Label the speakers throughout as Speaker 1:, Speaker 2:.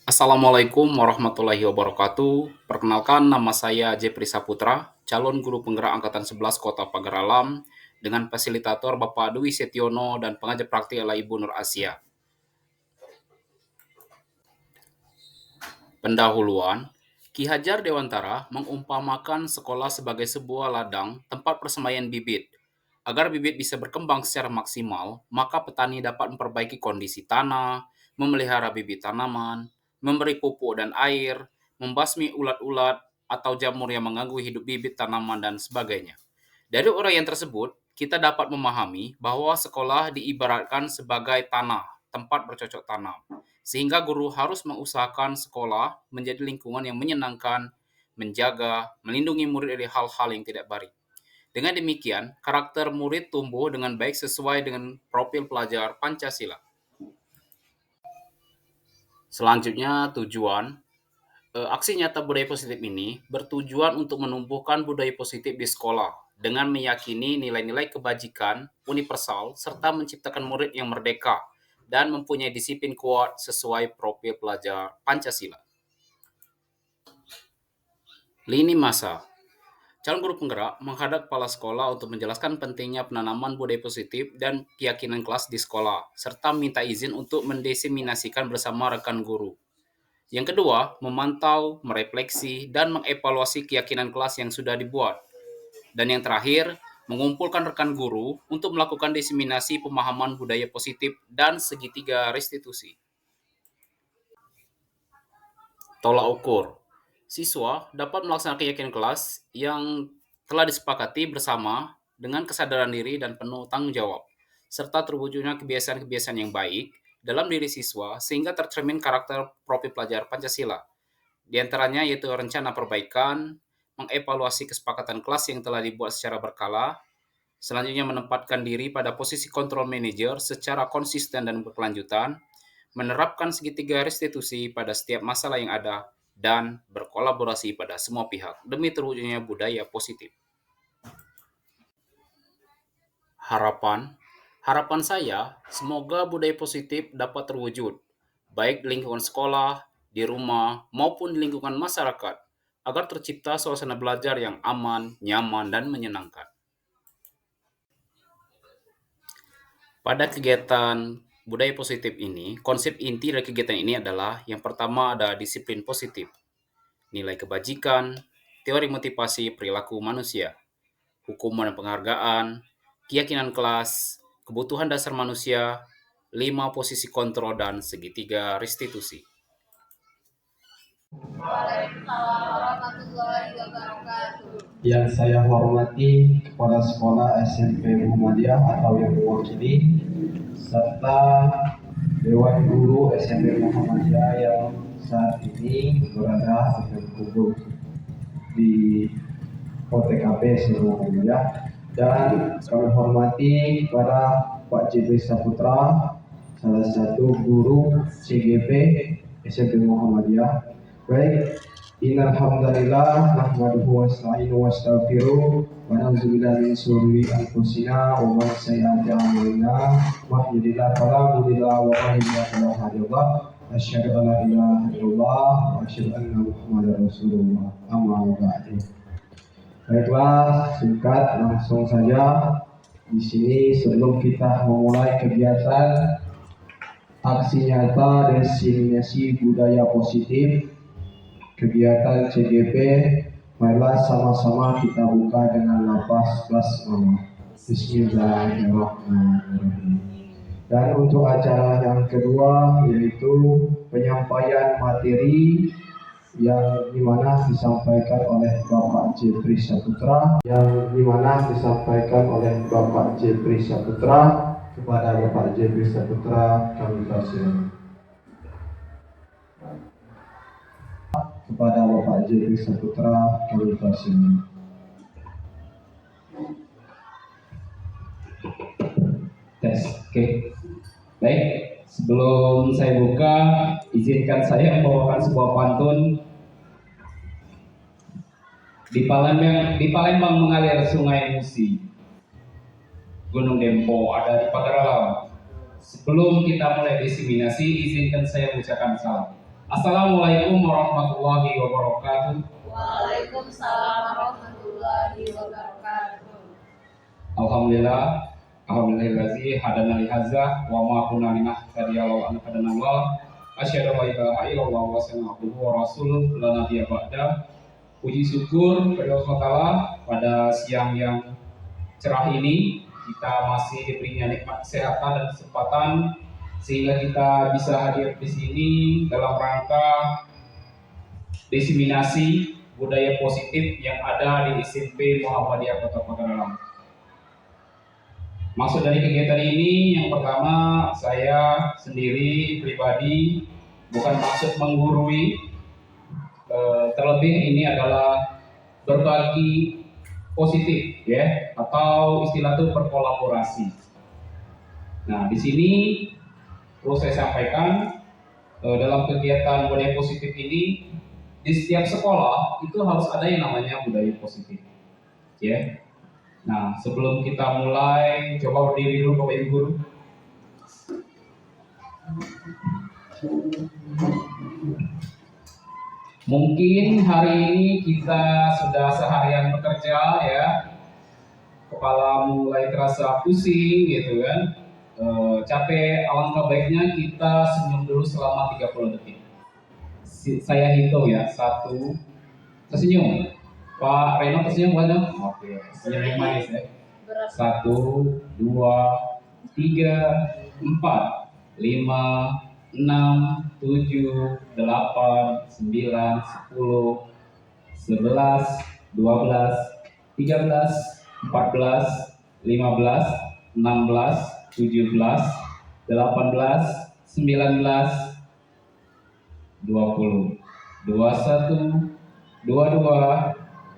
Speaker 1: Assalamualaikum warahmatullahi wabarakatuh. Perkenalkan, nama saya Jepri Saputra, calon guru penggerak Angkatan 11 Kota Pagar Alam, dengan fasilitator Bapak Dwi Setiono dan pengajar praktik adalah Ibu Nur Asia. Pendahuluan, Ki Hajar Dewantara mengumpamakan sekolah sebagai sebuah ladang tempat persemaian bibit. Agar bibit bisa berkembang secara maksimal, maka petani dapat memperbaiki kondisi tanah, memelihara bibit tanaman, memberi pupuk dan air, membasmi ulat-ulat atau jamur yang mengganggu hidup bibit tanaman, dan sebagainya. Dari uraian tersebut, kita dapat memahami bahwa sekolah diibaratkan sebagai tanah, tempat bercocok tanam. Sehingga guru harus mengusahakan sekolah menjadi lingkungan yang menyenangkan, menjaga, melindungi murid dari hal-hal yang tidak baik. Dengan demikian, karakter murid tumbuh dengan baik sesuai dengan profil pelajar Pancasila. Selanjutnya, tujuan. Aksi nyata budaya positif ini bertujuan untuk menumbuhkan budaya positif di sekolah dengan meyakini nilai-nilai kebajikan universal serta menciptakan murid yang merdeka dan mempunyai disiplin kuat sesuai profil pelajar Pancasila. Lini masa. Calon guru penggerak menghadap kepala sekolah untuk menjelaskan pentingnya penanaman budaya positif dan keyakinan kelas di sekolah, serta minta izin untuk mendiseminasikan bersama rekan guru. Yang kedua, memantau, merefleksi, dan mengevaluasi keyakinan kelas yang sudah dibuat. Dan yang terakhir, mengumpulkan rekan guru untuk melakukan diseminasi pemahaman budaya positif dan segitiga restitusi. Tolak ukur. Siswa dapat melaksanakan keyakinan kelas yang telah disepakati bersama dengan kesadaran diri dan penuh tanggung jawab, serta terwujudnya kebiasaan-kebiasaan yang baik dalam diri siswa sehingga tercermin karakter profil pelajar Pancasila. Di antaranya yaitu rencana perbaikan, mengevaluasi kesepakatan kelas yang telah dibuat secara berkala, selanjutnya menempatkan diri pada posisi kontrol manajer secara konsisten dan berkelanjutan, menerapkan segitiga restitusi pada setiap masalah yang ada, dan berkolaborasi pada semua pihak demi terwujudnya budaya positif. Harapan Harapan saya, semoga budaya positif dapat terwujud, baik di lingkungan sekolah, di rumah, maupun di lingkungan masyarakat, agar tercipta suasana belajar yang aman, nyaman, dan menyenangkan. Pada kegiatan budaya positif ini, konsep inti dari kegiatan ini adalah yang pertama ada disiplin positif, nilai kebajikan, teori motivasi perilaku manusia, hukuman dan penghargaan, keyakinan kelas, kebutuhan dasar manusia, 5 posisi kontrol, dan segitiga restitusi.
Speaker 2: Waalaikumsalam warahmatullahi wabarakatuh. Yang saya hormati Kepala Sekolah SMP Muhammadiyah atau yang mewakili, serta Dewan Guru SMP Muhammadiyah yang saat ini berada atau berkumpul di OTKP seluruh Muhammadiyah, dan kami hormati para Pak Jibri Saputra, salah satu guru CGP SMP Muhammadiyah. Baik, innal hamdalillah nahmaduhu wa nasta'inuhu wa nastaghfiruh wa na'udzubillahi min shururi anfusina wa min sayyiati a'malina. Mahdudillah fala mudilla wa mahdudillah fala hadiya. Asyhadu an la ilaha illallah wa asyhadu anna Muhammadar Rasulullah. Amma ba'du. Baiklah, singkat langsung saja. Di sini sebelum kita memulai kegiatan aksi nyata diseminasi budaya positif kegiatan CGP, marilah sama-sama kita buka dengan lafaz basmalah. Bismillahirrahmanirrahim. Dan untuk acara yang kedua yaitu penyampaian materi yang dimana disampaikan oleh Bapak Jepri Saputra, kepada Bapak Jepri Saputra kami persilakan. Kepada Bapak Jepri Saputra kami persilakan.
Speaker 1: Tes, oke. Baik, sebelum saya buka, izinkan saya membawakan sebuah pantun. Di Palembang mengalir Sungai Musi, Gunung Dempo ada di Pagar Alam. Sebelum kita mulai diseminasi, izinkan saya mengucapkan salam. Assalamualaikum warahmatullahi wabarakatuh.
Speaker 3: Waalaikumsalam warahmatullahi wabarakatuh.
Speaker 1: Alhamdulillah, alhamdulillazi hadana li hadza wa ma kunna linahtadiya laula an hadanallah. Asyhadu an la ilaha illallah wa asyhadu wa rasuluh la nabiyya ba'da. Puji syukur kepada Allah Taala pada siang yang cerah ini kita masih diberinya nikmat kesehatan dan kesempatan sehingga kita bisa hadir di sini dalam rangka diseminasi budaya positif yang ada di SMP Muhammadiyah Kota Pagaralam. Maksud dari kegiatan ini yang pertama, saya sendiri pribadi bukan maksud menggurui, terlebih ini adalah berbagi positif ya, atau istilah itu berkolaborasi. Nah, di sini perlu saya sampaikan dalam kegiatan budaya positif ini di setiap sekolah itu harus ada yang namanya budaya positif ya. Nah, sebelum kita mulai, coba berdiri dulu Bapak Ibu Guru. Mungkin hari ini kita sudah seharian bekerja ya, kepala mulai terasa pusing gitu kan, capek. Alangkah baiknya kita senyum dulu selama 30 detik. Saya hitung ya, 1, tersenyum. Pak Reno tersenyum boleh? Oke, senyum yang manis ya. 1, 2, 3, 4, 5, 6, 7, 8, 9, 10, 11, 12, 13, 14, 15, 16, 17, 18, 19, 20, 21, 22,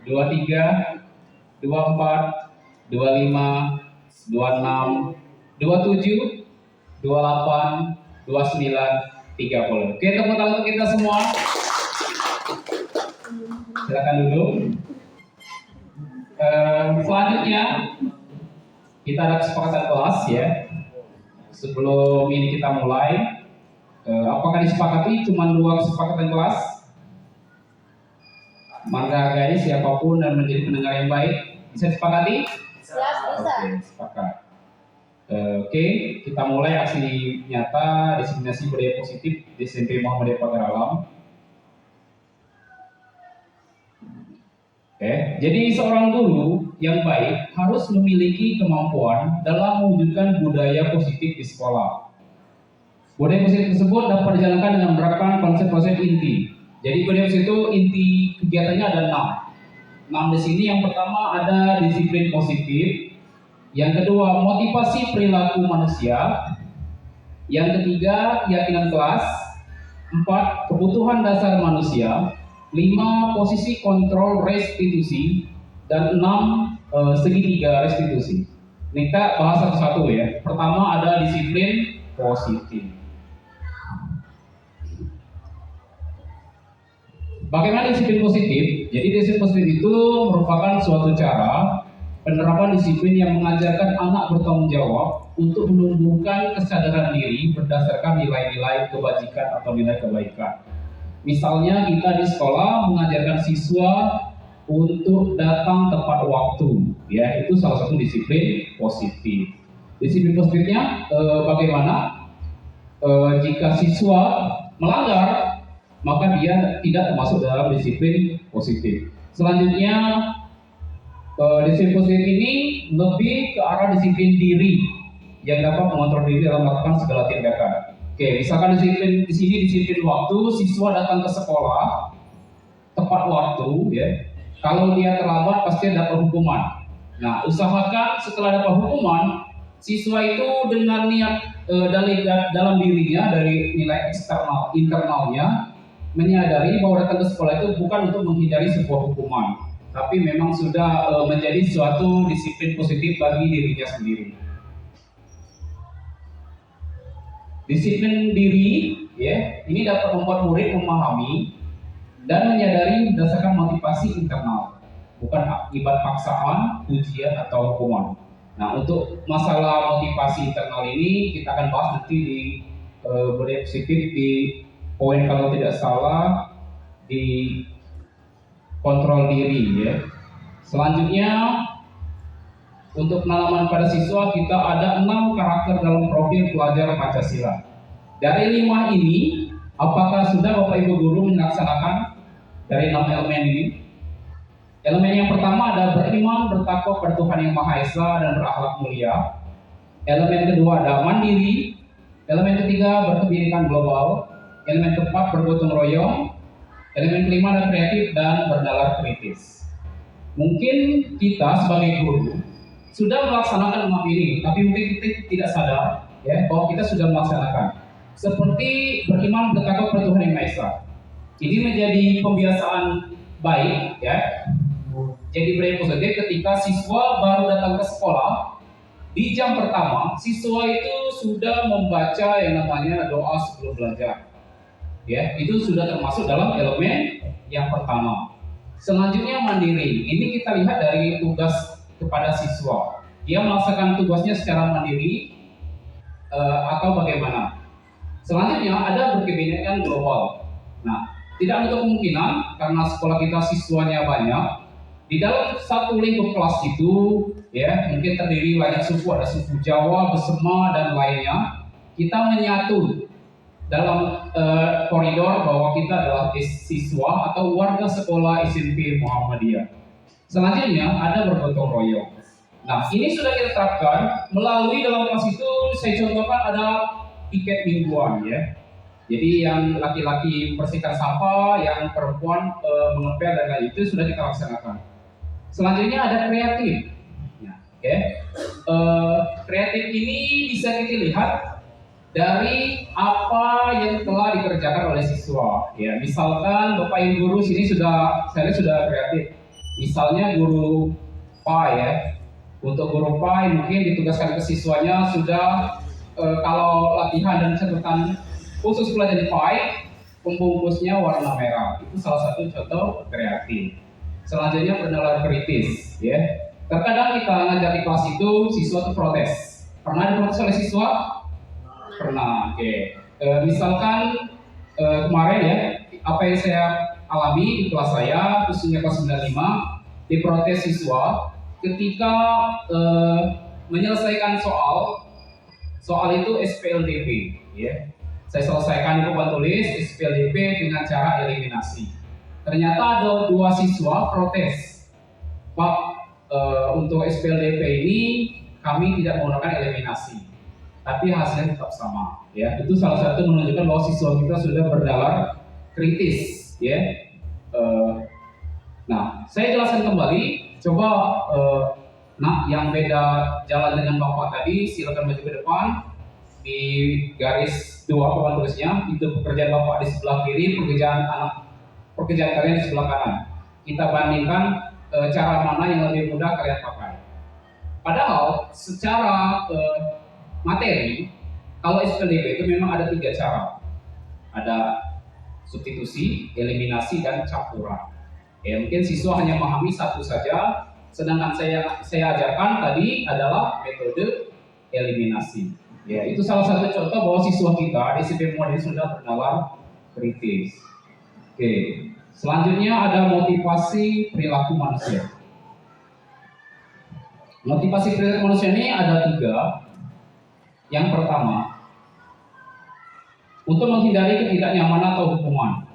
Speaker 1: 23, 24, 25, 26, 27, 28, 29, 30. Oke, tepuk tangan untuk kita semua. Silakan duduk. Selanjutnya kita ada kesepakatan kelas ya. Sebelum ini kita mulai, apakah disepakati cuma 2 kesepakatan kelas? Menghargai siapapun dan menjadi pendengar yang baik. Bisa disepakati?
Speaker 3: Bisa.
Speaker 1: Oke, sepakat. Oke, kita mulai aksi nyata diseminasi budaya positif di SMP Muhammadiyah Pagaralam. Oke, jadi seorang guru yang baik harus memiliki kemampuan dalam mewujudkan budaya positif di sekolah. Budaya positif tersebut dapat dijalankan dengan menerapkan konsep-konsep inti. Jadi budaya positif itu inti kegiatannya ada 6. 6 di sini. Yang pertama ada disiplin positif. Yang kedua, motivasi perilaku manusia. Yang ketiga, keyakinan kelas. 4, kebutuhan dasar manusia. 5, posisi kontrol restitusi. Dan 6, segitiga restitusi. Ini kita bahas satu-satu ya. Pertama ada disiplin positif. Bagaimana disiplin positif? Jadi disiplin positif itu merupakan suatu cara penerapan disiplin yang mengajarkan anak bertanggung jawab untuk menumbuhkan kesadaran diri berdasarkan nilai-nilai kebajikan atau nilai kebaikan. Misalnya kita di sekolah mengajarkan siswa untuk datang tepat waktu, ya itu salah satu disiplin positif. Disiplin positifnya bagaimana? Jika siswa melanggar, maka dia tidak termasuk dalam disiplin positif. Selanjutnya, disiplin positif ini lebih ke arah disiplin diri yang dapat mengontrol diri dalam melakukan segala tindakan. Oke, misalkan disiplin di sini disiplin waktu, siswa datang ke sekolah tepat waktu, ya. Kalau dia terlambat pasti dapat hukuman. Nah, usahakan setelah dapat hukuman, siswa itu dengan niat dalam dirinya dari nilai eksternal, internalnya menyadari bahwa datang ke sekolah itu bukan untuk menghindari sebuah hukuman, tapi memang sudah menjadi suatu disiplin positif bagi dirinya sendiri. Disiplin diri, ya, ini dapat membuat murid memahami dan menyadari berdasarkan motivasi internal, bukan akibat paksaan, ujian atau hukuman. Nah, untuk masalah motivasi internal ini kita akan bahas nanti di budaya positif di poin kalau tidak salah di kontrol diri ya. Selanjutnya untuk penanaman pada siswa kita ada 6 karakter dalam profil pelajar Pancasila. Dari 5 ini, apakah sudah Bapak Ibu Guru melaksanakan dari 6 elemen ini? Elemen yang pertama ada beriman, bertakwa pada Tuhan Yang Maha Esa dan berakhlak mulia. Elemen kedua ada mandiri. Elemen ketiga berkebinekaan global. Elemen keempat bergotong royong. Elemen kelima ada kreatif dan bernalar kritis. Mungkin kita sebagai guru sudah melaksanakan 6 ini, tapi mungkin kita tidak sadar ya bahwa kita sudah melaksanakan. Seperti beriman, bertakwa pada Tuhan Yang Maha Esa. Ini menjadi pembiasaan baik ya. Jadi brain positif ketika siswa baru datang ke sekolah, di jam pertama siswa itu sudah membaca yang namanya doa sebelum belajar. Ya, itu sudah termasuk dalam elemen yang pertama. Selanjutnya mandiri. Ini kita lihat dari tugas kepada siswa. Dia melaksanakan tugasnya secara mandiri atau bagaimana. Selanjutnya ada berkebinekaan global. Nah, tidak untuk kemungkinan karena sekolah kita siswanya banyak. Di dalam satu lingkup kelas itu, ya mungkin terdiri banyak suku, ada suku Jawa, Besema dan lainnya. Kita menyatu dalam koridor bahwa kita adalah siswa atau warga sekolah SMP Muhammadiyah. Selanjutnya ada bergotong royong. Nah, ini sudah kita terapkan melalui dalam kelas itu. Saya contohkan ada piket mingguan ya. Jadi yang laki-laki bersihkan sampah, yang perempuan mengepel dan lain itu sudah kita laksanakan. Selanjutnya ada kreatif. Ya, kreatif ini bisa kita lihat dari apa yang telah dikerjakan oleh siswa. Ya, misalkan Bapak Ibu guru sini saya lihat sudah kreatif. Misalnya guru PAI ya. Untuk guru PAI mungkin ditugaskan ke siswanya sudah kalau latihan dan catatan khusus pelajaran PAI, pembungkusnya warna merah. Itu salah satu contoh kreatif. Selanjutnya bernalar kritis, ya. Terkadang kita ngajak di kelas itu siswa itu protes. Pernah diprotes oleh siswa? Pernah. Oke. Misalkan kemarin ya, apa yang saya alami di kelas saya, khususnya kelas 95, diprotes siswa ketika menyelesaikan soal itu SPLDP, ya. Saya selesaikan di papan tulis SPLDP dengan cara eliminasi. Ternyata ada 2 siswa protes, Pak, untuk SPLDP ini kami tidak menggunakan eliminasi, tapi hasilnya tetap sama. Ya, itu salah satu menunjukkan bahwa siswa kita sudah bernalar kritis. Ya, nah saya jelaskan kembali. Coba, yang beda jalan dengan Bapak tadi, silakan maju ke depan. Di garis 2 papan tulisnya itu pekerjaan Bapak di sebelah kiri, pekerjaan kalian di sebelah kanan. Kita bandingkan cara mana yang lebih mudah kalian pakai. Padahal secara materi, kalau SPLDP itu memang ada 3 cara. Ada substitusi, eliminasi, dan campuran. Ya, mungkin siswa hanya memahami satu saja, sedangkan saya ajarkan tadi adalah metode eliminasi. Ya, itu salah satu contoh bahwa siswa kita di SMP Muhammadiyah sudah bernalar kritis. Oke, selanjutnya ada motivasi perilaku manusia. Motivasi perilaku manusia ini ada 3. Yang pertama, untuk menghindari ketidaknyamanan atau hukuman.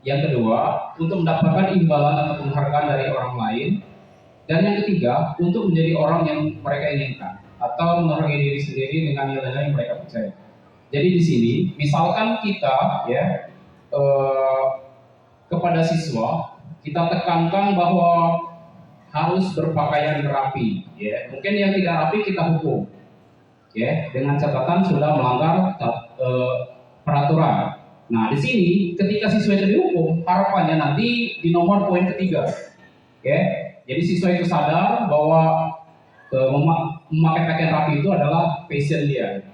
Speaker 1: Yang kedua, untuk mendapatkan imbalan atau penghargaan dari orang lain. Dan yang ketiga, untuk menjadi orang yang mereka inginkan atau menghargai diri sendiri dengan nilai-nilai yang mereka percaya. Jadi di sini, misalkan kita ya kepada siswa kita tekankan bahwa harus berpakaian rapi. Ya, mungkin yang tidak rapi kita hukum. Ya, dengan catatan sudah melanggar peraturan. Nah, di sini ketika siswa itu dihukum, harapannya nanti di nomor poin ketiga. Ya, jadi siswa itu sadar bahwa memakai pakaian rapi itu adalah passion dia.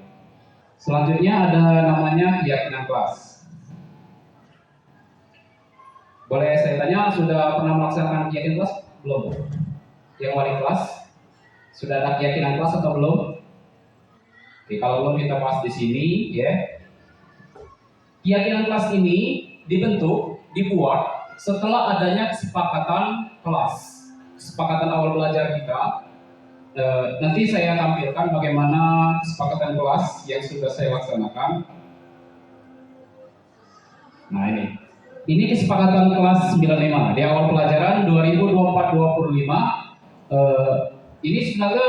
Speaker 1: Selanjutnya ada namanya keyakinan kelas. Boleh saya tanya, sudah pernah melaksanakan keyakinan kelas? Belum. Yang wali kelas sudah ada keyakinan kelas atau belum? Oke, kalau belum kita bahas di sini, ya. Keyakinan kelas ini dibuat setelah adanya kesepakatan kelas, kesepakatan awal belajar kita. Nanti saya tampilkan bagaimana kesepakatan kelas yang sudah saya laksanakan. Nah ini kesepakatan kelas 95 di awal pelajaran 2024-25. Ini sebenarnya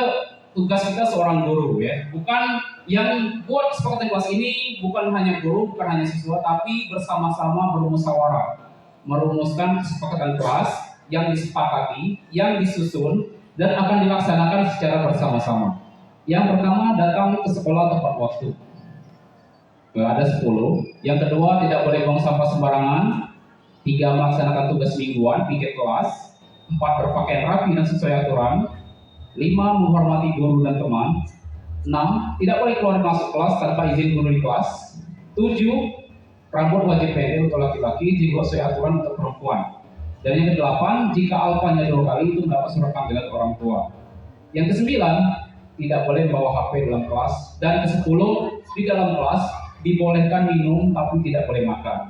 Speaker 1: tugas kita seorang guru ya, bukan yang buat kesepakatan kelas ini bukan hanya guru, bukan hanya siswa, tapi bersama-sama bermusyawarah merumuskan kesepakatan kelas yang disepakati, yang disusun dan akan dilaksanakan secara bersama-sama. Yang pertama, datang ke sekolah tepat waktu. Ada 10. Yang kedua, tidak boleh buang sampah sembarangan. 3, melaksanakan tugas mingguan, piket kelas. 4, berpakaian rapi dan sesuai aturan. 5, menghormati guru dan teman. 6, tidak boleh keluar masuk kelas tanpa izin guru di kelas. 7, rambut wajib pendek untuk laki-laki, jika sesuai aturan untuk perempuan. Dan yang ke-8, jika alfanya 2 kali itu mendapat surat panggilan orang tua. Yang ke-9, tidak boleh membawa HP dalam kelas. Dan ke-10, di dalam kelas dibolehkan minum tapi tidak boleh makan.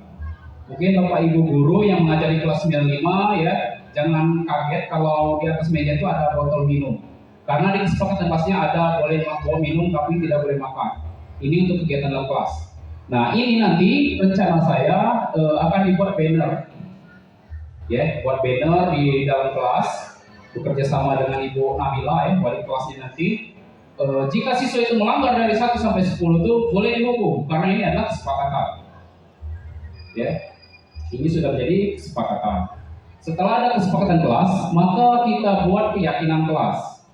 Speaker 1: Mungkin Bapak Ibu guru yang mengajari kelas 95 ya, jangan kaget kalau di atas meja itu ada botol minum. Karena di kesepakatan kelasnya ada boleh bawa minum tapi tidak boleh makan. Ini untuk kegiatan dalam kelas. Nah ini nanti rencana saya akan dibuat banner, ya, buat banner di dalam kelas, bekerja sama dengan Ibu Nabila ya, wali kelasnya nanti. Jika siswa itu melanggar dari 1 sampai 10 itu boleh dihukum karena ini adalah kesepakatan. Ya, ini sudah menjadi kesepakatan. Setelah ada kesepakatan kelas, maka kita buat keyakinan kelas.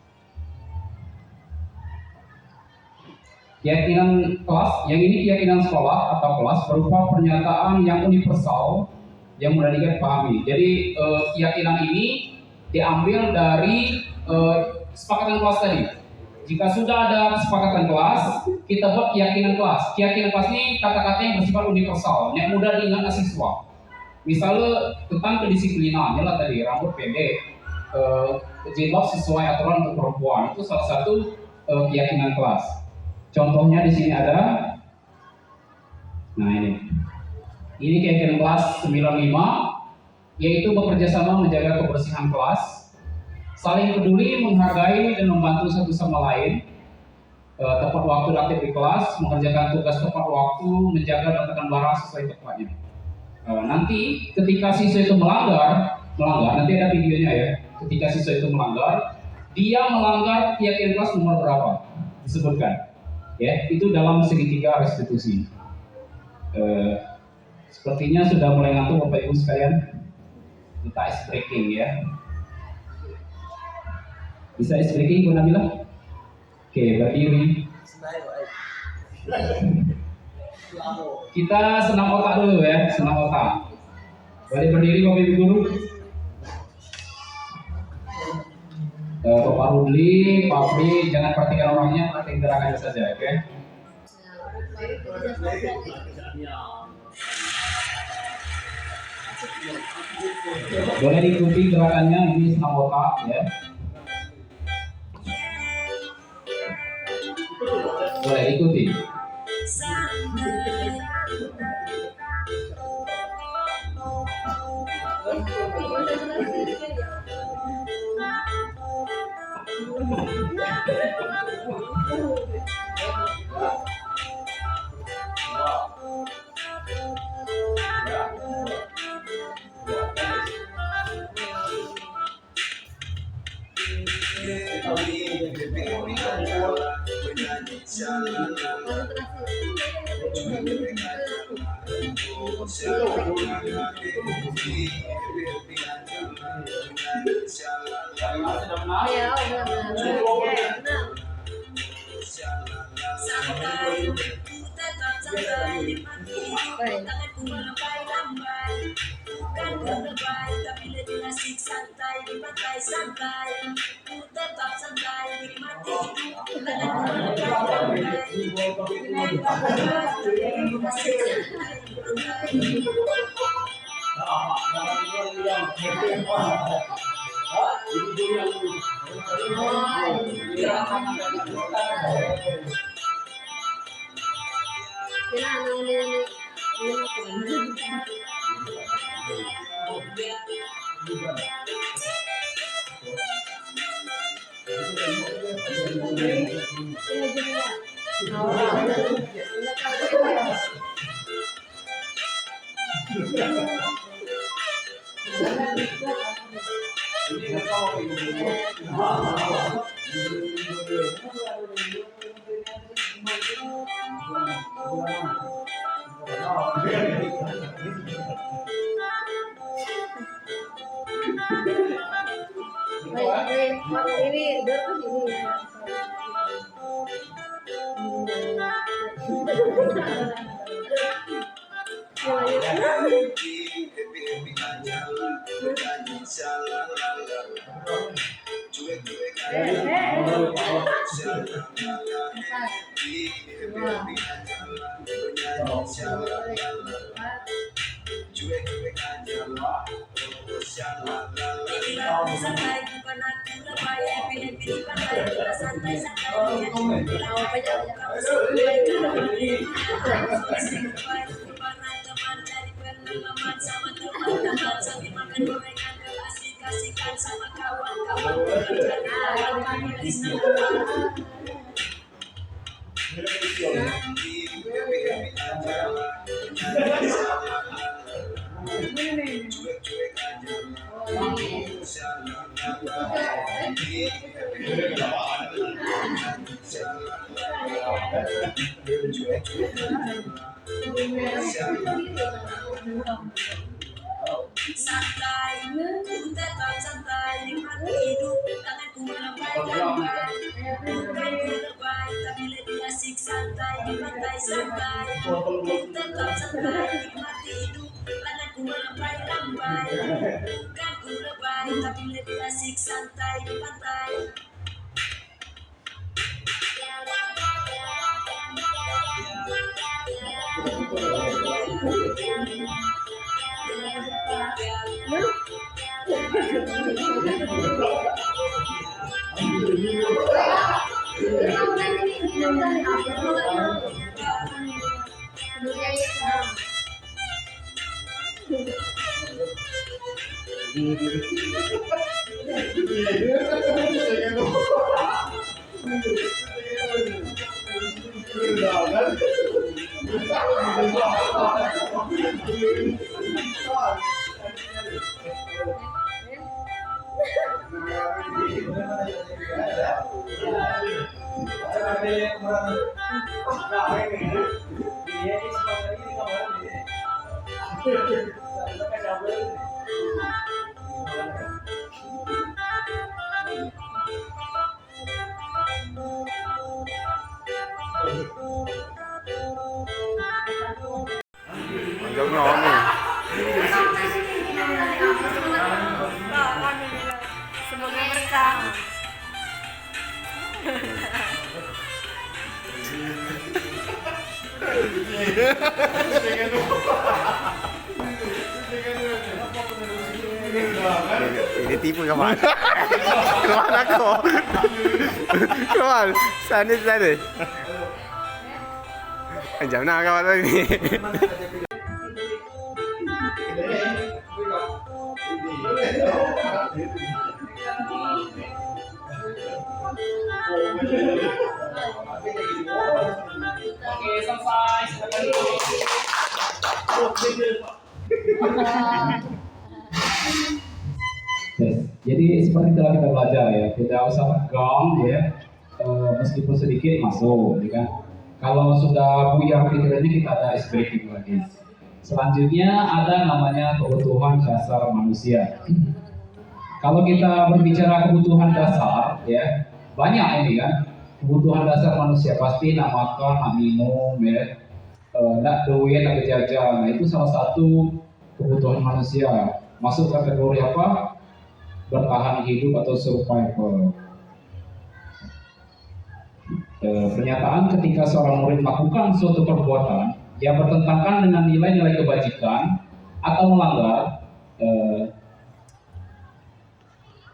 Speaker 1: Keyakinan kelas, yang ini keyakinan sekolah atau kelas berupa pernyataan yang universal yang mudah dipahami. Jadi keyakinan ini diambil dari kesepakatan kelas tadi. Jika sudah ada kesepakatan kelas, kita buat keyakinan kelas. Keyakinan kelas ini kata-kata yang bersifat universal, yang mudah diingat siswa. Misalnya tentang kedisiplinan, lah tadi rambut pendek, jilbab sesuai aturan untuk perempuan, itu salah satu keyakinan kelas. Contohnya di sini ada, nah ini keyakinan kelas 95, yaitu bekerja sama menjaga kebersihan kelas, saling peduli, menghargai dan membantu satu sama lain, tepat waktu dan aktif di kelas, mengerjakan tugas tepat waktu, menjaga dan tekan barang sesuai tepatnya. Nanti ketika siswa itu melanggar, nanti ada videonya ya. Ketika siswa itu melanggar, dia melanggar keyakinan kelas nomor berapa? Disebutkan. Ya, itu dalam segitiga restitusi. Sepertinya sudah mulai ngantuk Bapak Ibu sekalian. Kita ice breaking ya. Bisa ice breaking Bu Nabila? Oke, berdiri. Kita senam otak dulu ya, senam otak. Boleh berdiri Bapak Ibu guru? Bapak Rudli, Pak Fri, jangan perhatikan orangnya, perhatikan gerakannya saja, oke? Boleh diikuti gerakannya, ini senam otak ya. Boleh ikuti.
Speaker 3: Santai, ku tetap santai, nikmati hidup, tanganku melambaikan lambai. Bukan ku lebay, tapi lebih asik santai di pantai santai. Ku tetap santai, nikmati hidup, tanganku melambaikan lambai. Bukan ku lebay, tapi lebih asik santai di pantai.
Speaker 4: Giống ngon này.
Speaker 3: Semoga berkah.
Speaker 4: Ini tipu kawan. Kawan aku. Kawan, sana. Jam na kawan ini.
Speaker 1: Oke, selesai.
Speaker 5: Jadi seperti telah kita belajar ya, tidak usah tegang ya, meskipun sedikit masuk, ya kan? Kalau sudah buyar pikirannya kita ada ice breaking lagi. Selanjutnya ada namanya kebutuhan dasar manusia. Kalau kita berbicara kebutuhan dasar ya, banyak ini kan. Kebutuhan dasar manusia pasti nak makan, nak minum, ya, nak duit, nak jajan. Nah, itu salah satu kebutuhan manusia. Masuk kategori apa? Bertahan hidup atau survival. Pernyataan ketika seorang murid melakukan suatu perbuatan yang bertentangan dengan nilai-nilai kebajikan atau melanggar,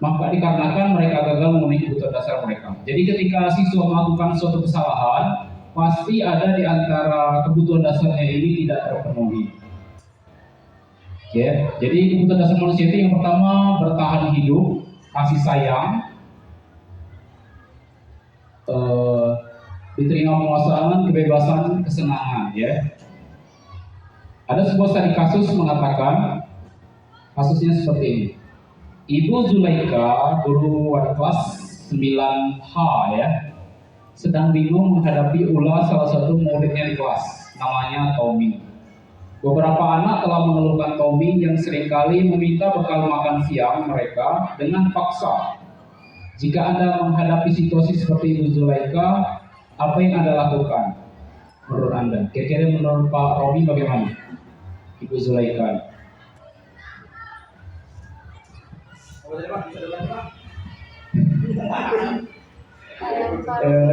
Speaker 5: maka dikarenakan mereka gagal memenuhi kebutuhan dasar mereka. Jadi ketika siswa melakukan suatu kesalahan, pasti ada di antara kebutuhan dasarnya ini tidak terpenuhi. Ya, jadi kebutuhan dasar manusia itu yang pertama bertahan hidup, kasih sayang, diterima penguasaan, kebebasan, kesenangan. Ya, ada sebuah studi kasus mengatakan kasusnya seperti ini. Ibu Zulaika, guru wali kelas 9H ya, sedang bingung menghadapi ulah salah satu muridnya di kelas, namanya Tommy. Beberapa anak telah mengeluhkan Tommy yang seringkali meminta bekal makan siang mereka dengan paksa. Jika Anda menghadapi situasi seperti Ibu Zulaika, apa yang Anda lakukan? Menurut Anda, kira-kira menurut Pak Robi bagaimana? Ibu Zulaika.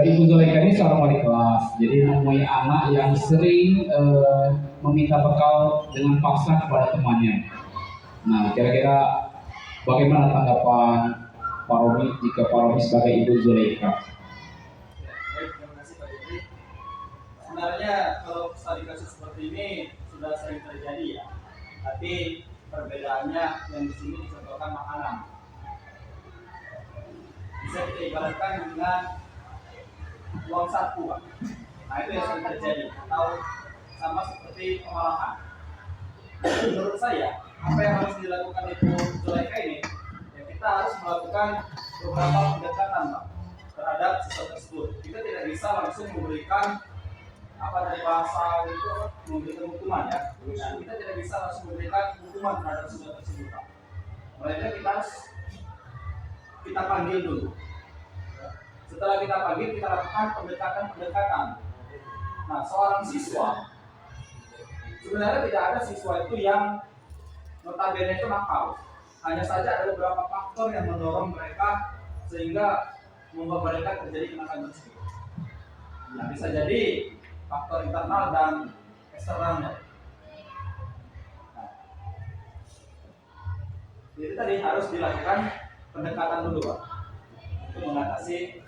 Speaker 5: Ibu Zulaika ini seorang wali kelas, jadi menemui anak yang sering meminta bekal dengan paksa kepada temannya. Nah, kira-kira bagaimana tanggapan Pak Romi jika Pak Romi sebagai Ibu Zulaika?
Speaker 6: Terima kasih Pak Jeffrey. Sebenarnya kalau studi kasus seperti ini sudah sering terjadi ya, tapi perbedaannya yang di sini dicontohkan makanan. Bisa kita ibaratkan dengan uang saku, Pak. Nah itu yang sering terjadi, atau sama seperti pemalahan. Menurut saya, apa yang harus dilakukan Ibu Zulaika ini, ya kita harus melakukan beberapa pendekatan, Pak, terhadap siswa tersebut. Kita tidak bisa langsung memberikan apa dari bahasa itu memberikan hukuman ya. Nah, kita tidak bisa langsung memberikan hukuman terhadap siswa tersebut, Pak. Melainkan kita harus kita panggil dulu. Setelah kita panggil, kita lakukan pendekatan. Nah, seorang siswa sebenarnya tidak ada siswa itu yang notabene itu nakal. Hanya saja ada beberapa faktor yang mendorong mereka sehingga membuat mereka terjadi kenakalan tersebut. Nah, bisa jadi faktor internal dan eksternalnya. Nah, jadi tadi harus dilakukan pendekatan dulu, Pak, untuk mengatasi.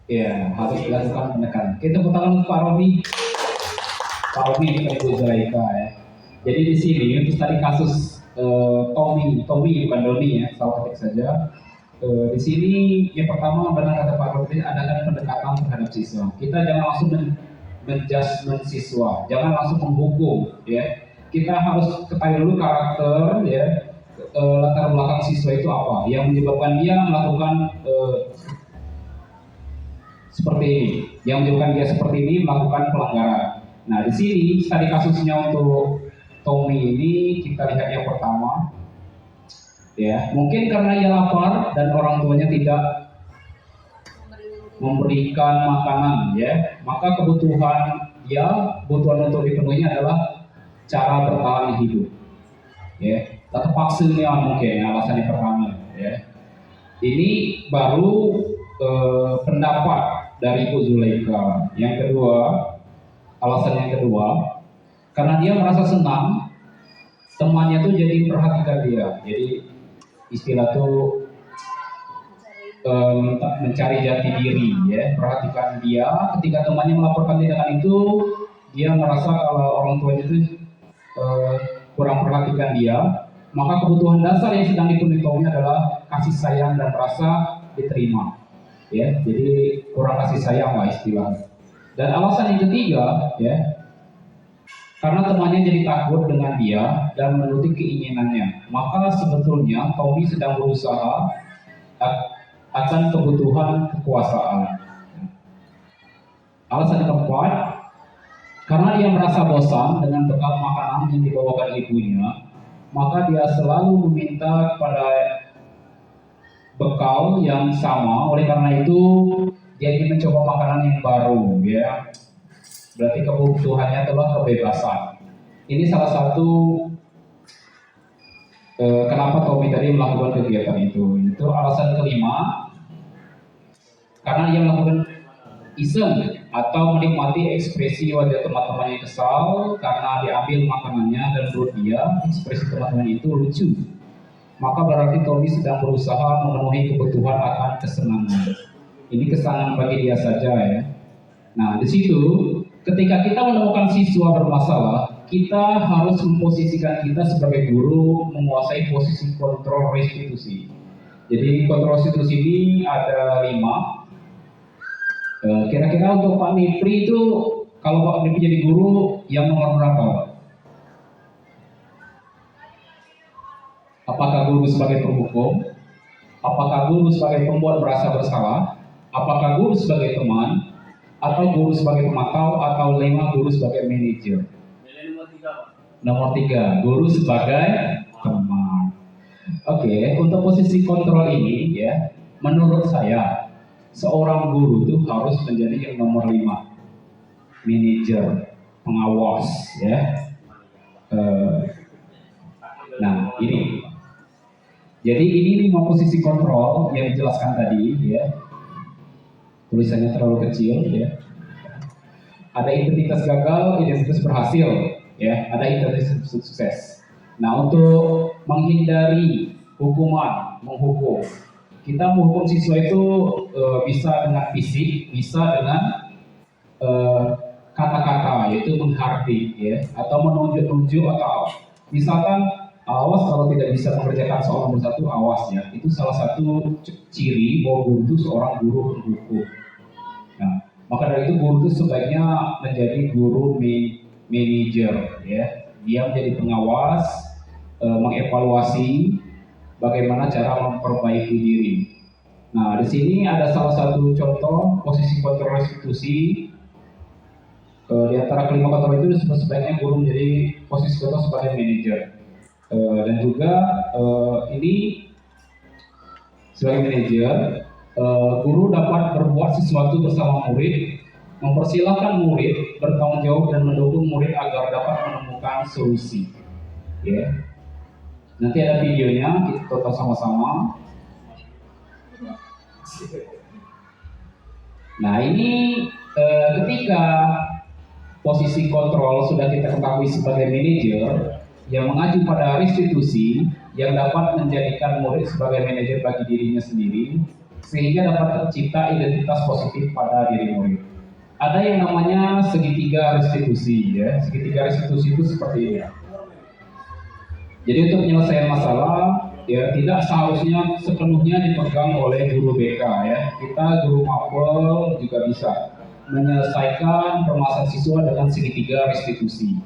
Speaker 5: Ya, harus dilakukan pendekatan. Kita tepuk tangan untuk Pak Robi. Pak Robi kita Ibu Zulaika ya. Jadi di sini untuk tadi kasus Tommy bukan Doni ya, salah ketik saja. Di sini yang pertama benar kata Pak Robi, adakan pendekatan terhadap siswa. Kita jangan langsung menjudgment siswa, jangan langsung menghukum ya. Kita harus ketahui dulu karakter ya, latar belakang siswa itu apa yang menyebabkan dia melakukan seperti ini, yang menyebabkan dia seperti ini melakukan pelanggaran. Nah di sini tadi kasusnya untuk Tommy ini kita lihat yang pertama ya, mungkin karena ia lapar dan orang tuanya tidak memberikan makanan ya, maka kebutuhan untuk dipenuhi adalah cara bertahan hidup ya, atau paksanya mungkin alasan yang pertama ya. Ini baru pendapat dari Ibu Zulaika. Yang kedua, alasan yang kedua, karena dia merasa senang temannya tuh jadi perhatikan dia. Jadi istilah tuh mencari jati diri ya, perhatikan dia. Ketika temannya melaporkan tindakan itu, dia merasa kalau orang tuanya itu kurang perhatikan dia, maka kebutuhan dasar yang sedang dipenuhi Tommy adalah kasih sayang dan rasa diterima ya, jadi kurang kasih sayang lah istilahnya. Dan alasan yang ketiga ya, karena temannya jadi takut dengan dia dan menuruti keinginannya, maka sebetulnya Tommy sedang berusaha akan kebutuhan kekuasaan. Alasan keempat, karena dia merasa bosan dengan bekal makanan yang dibawakan ibunya, maka dia selalu meminta kepada bekal yang sama. Oleh karena itu dia ingin mencoba makanan yang baru ya. Berarti kebutuhannya adalah kebebasan. Ini salah satu kenapa Tommy tadi melakukan kegiatan itu. Itu alasan kelima, karena dia melakukan iseng atau menikmati ekspresi wajah teman-teman yang kesal karena diambil makanannya dan menurut dia ekspresi teman-teman itu lucu. Maka berarti Tommy sedang berusaha memenuhi kebutuhan akan kesenangan. Ini kesenangan bagi dia saja ya. Nah, di situ ketika kita menemukan siswa bermasalah, kita harus memposisikan kita sebagai guru menguasai posisi kontrol restitusi. Jadi kontrol restitusi ini ada 5. Kira-kira untuk Pak Nipri itu, kalau Pak Nipri jadi guru, yang nomor berapa? Apakah guru sebagai penghukum? Apakah guru sebagai pembuat merasa bersalah? Apakah guru sebagai teman? Atau guru sebagai pemantau? Atau 5 guru sebagai manajer? Nomor 3, guru sebagai teman. Oke, untuk posisi kontrol ini ya, menurut saya seorang guru itu harus menjadi yang nomor 5, manajer, pengawas ya. Nah ini, jadi ini 5 posisi kontrol yang dijelaskan tadi ya. Tulisannya terlalu kecil ya. Ada identitas gagal, identitas berhasil ya, ada identitas sukses. Nah, untuk menghindari hukuman, menghukum, kita menghukum siswa itu bisa dengan fisik, bisa dengan kata-kata, yaitu menghardik ya, atau menunjuk-nunjuk, atau misalkan awas kalau tidak bisa mengerjakan soal nomor 1, awas ya. Itu salah satu ciri bahwa guru itu seorang guru penghukum. Nah, maka dari itu guru itu sebaiknya menjadi guru manajer ya. Dia menjadi pengawas, mengevaluasi bagaimana cara memperbaiki diri. Nah, di sini ada salah satu contoh posisi kontrol restitusi. Di antara kelima kontrol itu sebaiknya guru menjadi posisi kontrol sebagai manajer. Dan juga ini sebagai manajer, guru dapat berbuat sesuatu bersama murid, mempersilahkan murid bertanggung jawab dan mendukung murid agar dapat menemukan solusi. Ya. Nanti ada videonya, kita tonton sama-sama. Nah ini ketika posisi kontrol sudah kita ketahui sebagai manajer yang mengacu pada restitusi yang dapat menjadikan murid sebagai manajer bagi dirinya sendiri, sehingga dapat tercipta identitas positif pada diri murid. Ada yang namanya segitiga restitusi ya. Segitiga restitusi itu seperti ini. Jadi untuk penyelesaian masalah ya tidak seharusnya sepenuhnya dipegang oleh guru BK ya. Kita guru mapel juga bisa menyelesaikan permasalahan siswa dengan segitiga restitusi.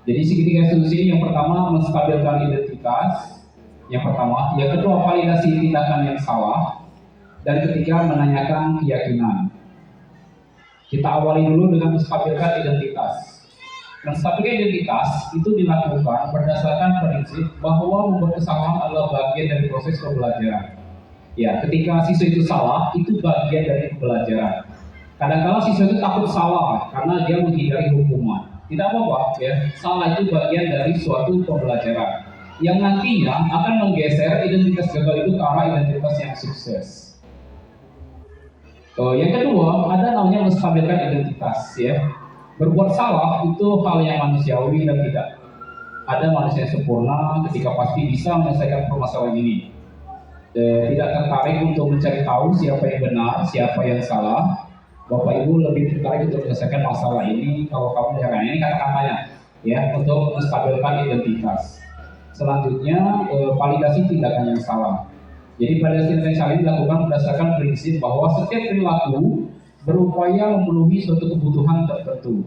Speaker 5: Jadi segitiga restitusi ini yang pertama menstabilkan identitas, yang pertama, yang kedua validasi tindakan yang salah, dan ketiga menanyakan keyakinan. Kita awali dulu dengan menstabilkan identitas. Menstabilkan identitas itu dilakukan berdasarkan prinsip bahwa membuat kesalahan adalah bagian dari proses pembelajaran. Ya, ketika siswa itu salah, itu bagian dari pembelajaran. Kadang-kadang siswa itu takut salah karena dia menghindari hukuman. Tidak apa-apa, ya. Salah itu bagian dari suatu pembelajaran yang nantinya akan menggeser identitas gagal itu ke arah identitas yang sukses. Yang kedua, ada namanya menstabilkan identitas, ya. Berbuat salah itu hal yang manusiawi dan tidak ada manusia yang sempurna ketika pasti bisa menyelesaikan permasalahan ini. Tidak tertarik untuk mencari tahu siapa yang benar, siapa yang salah. Bapak Ibu lebih tertarik untuk menyelesaikan masalah ini. Kalau kamu jangan, ini kata-katanya, ya, untuk menstabilkan identitas. Selanjutnya, validasi tindakan yang salah. Jadi validasi tindakan yang salah ini dilakukan berdasarkan prinsip bahwa setiap perilaku berupaya memenuhi suatu kebutuhan tertentu,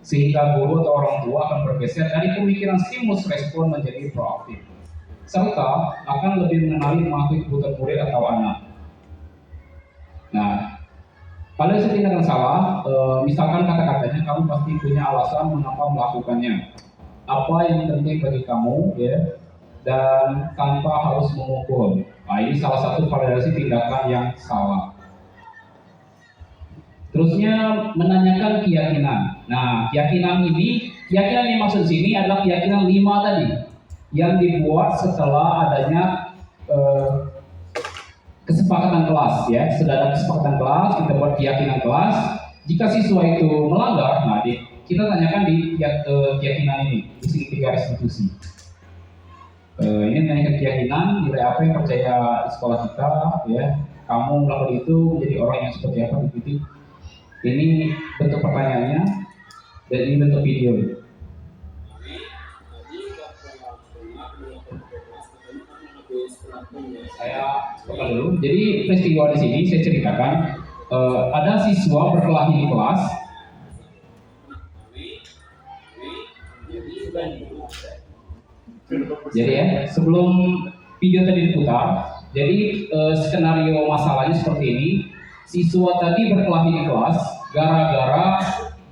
Speaker 5: sehingga guru atau orang tua akan bergeser dari pemikiran stimulus respon menjadi proaktif, serta akan lebih mengenali mengakui kebutuhan murid atau anak. Nah, pada tindakan salah, misalkan kata-katanya kamu pasti punya alasan mengapa melakukannya, apa yang penting bagi kamu, ya, dan tanpa harus memukul. Nah, ini salah satu validasi tindakan yang salah. Terusnya menanyakan keyakinan. Nah, keyakinan yang maksud sini adalah keyakinan 5 tadi yang dibuat setelah adanya kesepakatan kelas, ya. Sudah ada kesepakatan kelas, kita buat keyakinan kelas. Jika siswa itu melanggar, nah kita tanyakan di keyakinan ini, di segitiga restitusi. Ini menanyakan keyakinan, nilai apa yang percaya di sekolah kita, ya. Kamu melakukan itu menjadi orang yang seperti apa di titik. Ini bentuk pertanyaannya dan ini bentuk video. Saya buka dulu. Jadi peristiwa di sini saya ceritakan ada siswa berkelahi di kelas. Jadi ya, sebelum video tadi diputar, jadi skenario masalahnya seperti ini. Siswa tadi berkelahi di kelas gara-gara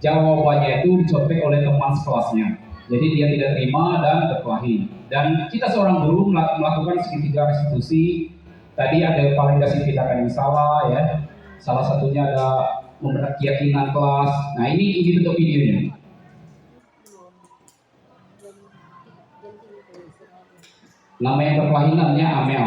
Speaker 5: jawabannya itu dicontek oleh teman sekelasnya. Jadi dia tidak terima dan berkelahi. Dan kita seorang guru melakukan segitiga restitusi. Tadi ada validasi tindakan yang salah ya. Salah satunya ada membenarkan keyakinan kelas. Nah ini bentuk videonya. Nama yang berkelahi namanya Amel.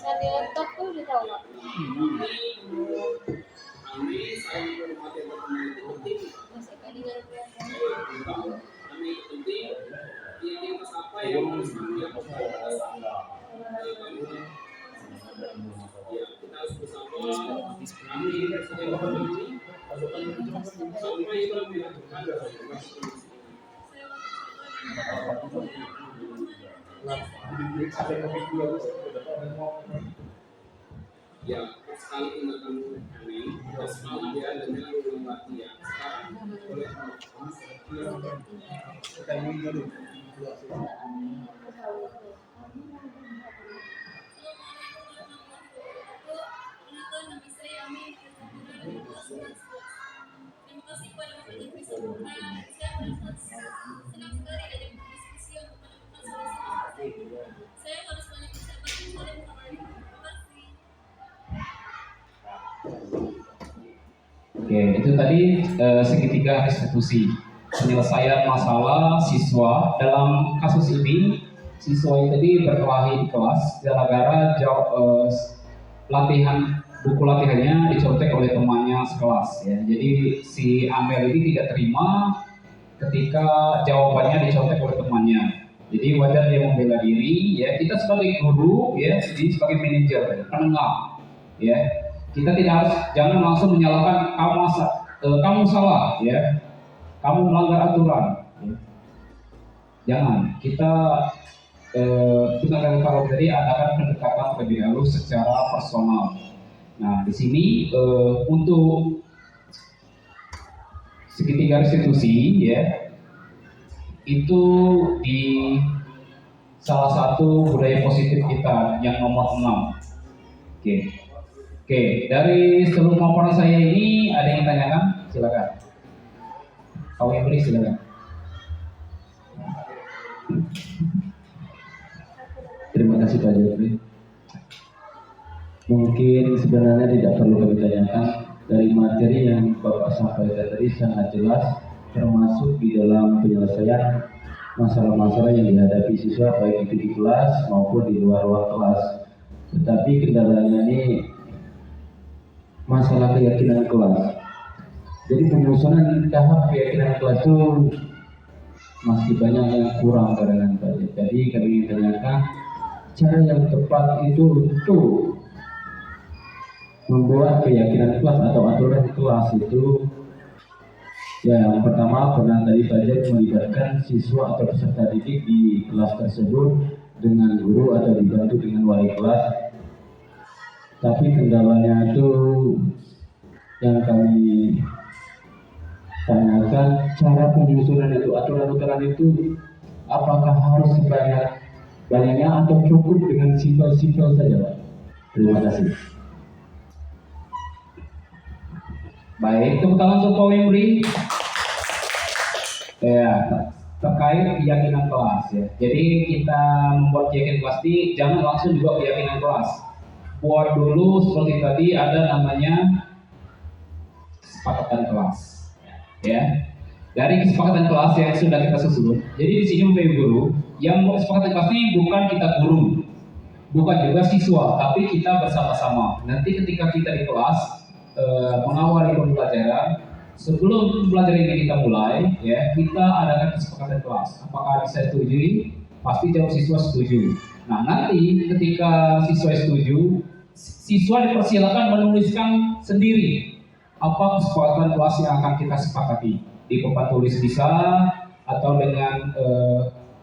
Speaker 7: Saya di laptop tuh udah tahu nggak? Masih tadi nggak
Speaker 1: Ya, sekali tindakan aneh, sekali dia dengan ulang latihan.
Speaker 5: Oke, itu tadi segitiga restitusi, penyelesaian masalah siswa. Dalam kasus ini, siswa ini tadi berkelahi di kelas gara-gara buku latihannya dicontek oleh temannya sekelas. Ya. Jadi si Amel ini tidak terima ketika jawabannya dicontek oleh temannya. Jadi wajar dia membela diri. Ya, kita sebagai guru, ya, jadi sebagai manajer, penengah, ya. Kita jangan langsung menyalahkan kamu salah, ya, kamu melanggar aturan. Ya. Jangan. Kita kalau tadi adakan pendekatan terlebih dahulu secara personal. Nah, di sini untuk segitiga restitusi, ya, itu di salah satu budaya positif kita yang nomor 6. Oke, dari seluruh laporan saya ini ada yang tanyakan? Silakan. Kau yang beri silakan.
Speaker 8: Terima kasih Pak Jeffrey. Mungkin sebenarnya tidak perlu kami tanyakan, dari materi yang Bapak sampaikan tadi sangat jelas, termasuk di dalam penyelesaian masalah-masalah yang dihadapi siswa baik itu di kelas maupun di luar ruang kelas. Tetapi kendalanya ini masalah keyakinan kelas. Jadi penyusunan tahap keyakinan kelas itu masih banyak yang kurang kadang-kadang Pak. Jadi kami ingin tanyakan cara yang tepat itu untuk membuat keyakinan kelas atau aturan kelas itu Ya, yang pertama pernah tadi belajar melibatkan siswa atau peserta didik di kelas tersebut dengan guru atau dibantu dengan wali kelas. Tapi kendalanya itu yang kami tanyakan, cara penyusunan itu, aturan-aturan itu apakah harus banyaknya atau cukup dengan simpel-simpel saja, Pak? Terima kasih.
Speaker 5: Baik, tepuk tangan untuk Pak Wimri. Ya, terkait keyakinan kelas ya. Jadi kita membuat keyakinan kelas ini jangan langsung juga keyakinan kelas. Buat dulu seperti tadi ada namanya kesepakatan kelas. Ya. Dari kesepakatan kelas yang sudah kita susun. Jadi di sini Bapak Ibu guru, yang mau kesepakatan kelas ini bukan kita guru, bukan juga siswa, tapi kita bersama-sama. Nanti ketika kita di kelas mengawali pembelajaran, sebelum pembelajaran ini kita mulai, ya kita adakan kesepakatan kelas. Apakah bisa setujui? Pasti jawab siswa setuju. Nah nanti ketika siswa setuju, siswa dipersilakan menuliskan sendiri apa kesepakatan kelas yang akan kita sepakati. Di papan tulis bisa, atau dengan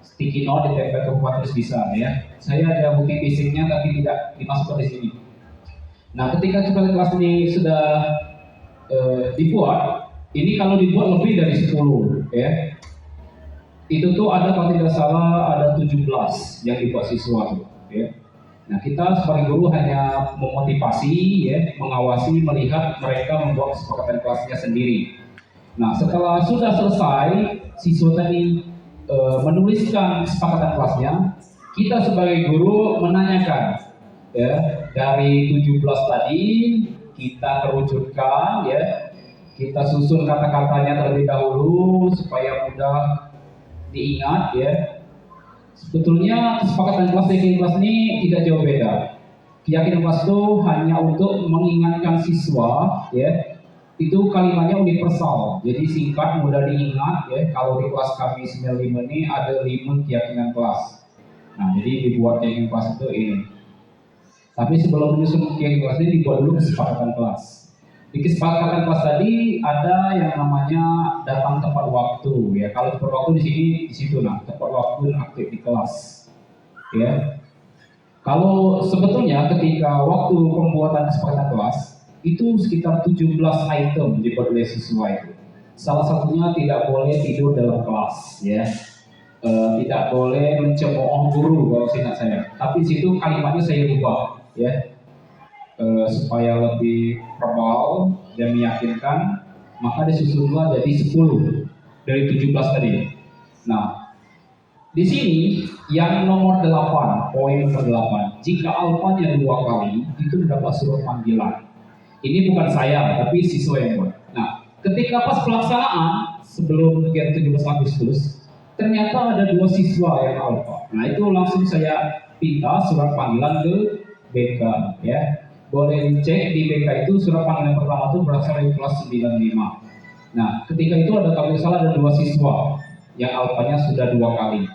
Speaker 5: sticky note ditempel ke papan tulis bisa, ya. Saya ada bukti fisiknya tapi tidak dimasukkan di sini. Nah, ketika kesepakatan kelas ini sudah dibuat, ini kalau dibuat lebih dari 10, ya. Itu tuh ada kalau tidak salah ada 17 yang dibuat siswa, ya. Nah, kita sebagai guru hanya memotivasi, ya, mengawasi, melihat mereka membuat kesepakatan kelasnya sendiri. Nah, setelah sudah selesai, siswa tadi menuliskan kesepakatan kelasnya, kita sebagai guru menanyakan, ya, dari 17 tadi kita kerucutkan, ya, kita susun kata-katanya terlebih dahulu supaya mudah diingat, ya. Sebetulnya kesepakatan kelas dan kelas ini tidak jauh beda. Keyakinan kelas itu hanya untuk mengingatkan siswa, ya. Itu kalimatnya universal, jadi singkat, mudah diingat, ya. Kalau di kelas kami 95 ini ada 5 keyakinan kelas. Nah, jadi dibuat keyakinan kelas itu ini. Tapi sebelum menyusun keyakinan kelas ini dibuat dulu kesepakatan kelas. Di kesepakatan kelas tadi ada yang namanya datang tepat waktu, ya. Kalau tepat waktu di sini, di situ, nah, tepat waktu aktif di kelas, ya. Kalau sebetulnya ketika waktu pembuatan kesepakatan kelas itu sekitar 17 item dibuat oleh siswa itu. Salah satunya tidak boleh tidur dalam kelas, ya. Tidak boleh mencemooh guru kalau seingat saya. Tapi di situ kalimatnya saya ubah, ya. Supaya lebih verbal dan meyakinkan, maka disusunlah jadi 10 dari 17 tadi. Nah, di sini yang nomor 8, poin nomor 8, jika alfanya 2 kali itu mendapat surat panggilan. Ini bukan saya, tapi siswa yang buat. Nah, ketika pas pelaksanaan sebelum kegiatan 17 Agustus, ternyata ada 2 siswa yang alfa. Nah, itu langsung saya pinta surat panggilan ke BK, ya. Boleh dicek di BK itu surat panggilan pertama itu berasal dari kelas 95. Nah, ketika itu ada, kalau salah ada 2 siswa yang alfanya sudah 2 kali.